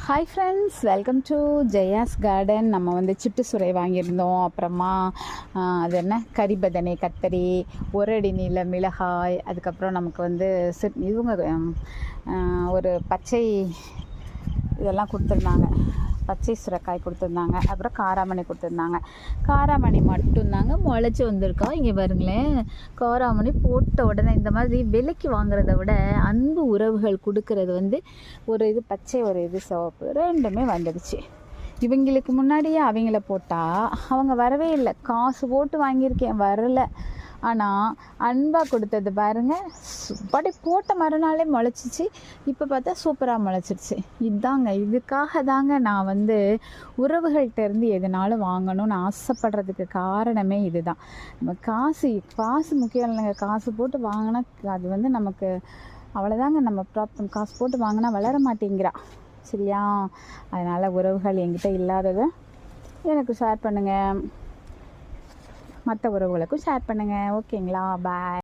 Hi friends, welcome to Jaya's garden. நம்ம வந்து சிட்டு சுரை வாங்கியிருந்தோம். அப்புறமா அது என்ன கரிபதனை கத்தரி, ஒரு அடி நீல மிளகாய், அதுக்கப்புறம் நமக்கு வந்து இவங்க ஒரு பச்சை இதெல்லாம் கொடுத்துருந்தாங்க. பச்சை சுரைக்காய் கொடுத்துருந்தாங்க. அப்புறம் காராமணி கொடுத்துருந்தாங்க. காராமணி மட்டும்தாங்க முளைச்சி வந்திருக்கா. இங்கே பாருங்களேன், காராமணி போட்ட உடனே இந்த மாதிரி விலைக்கு வாங்குறத விட அன்பு உறவுகள் கொடுக்கறது வந்து ஒரு இது பச்சை, ஒரு இது சிவப்பு, ரெண்டுமே வந்துடுச்சு. இவங்களுக்கு முன்னாடியே அவங்கள போட்டால் அவங்க வரவே இல்லை. காசு போட்டு வாங்கியிருக்கேன், வரலை. ஆனால் அன்பாக கொடுத்தது பாருங்கள், படி போட்ட மறுநாளே முளைச்சிச்சு. இப்போ பார்த்தா சூப்பராக முளைச்சிடுச்சு. இதுக்காக தாங்க நான் வந்து உறவுகள்கிட்ட இருந்து எதுனாலும் வாங்கணும்னு ஆசைப்படுறதுக்கு காரணமே இதுதான். நம்ம காசு முக்கியம் இல்லைங்க. காசு போட்டு வாங்கினா அது வந்து நமக்கு அவ்வளோதாங்க. நம்ம ப்ராப்ளம். காசு போட்டு வாங்கினா வளர மாட்டேங்கிறா, சரியா? அதனால் உறவுகள் என்கிட்ட இல்லாததை எனக்கு ஷேர் பண்ணுங்கள், மற்ற உறவுகளுக்கும் ஷேர் பண்ணுங்கள். ஓகேங்களா? பாய்.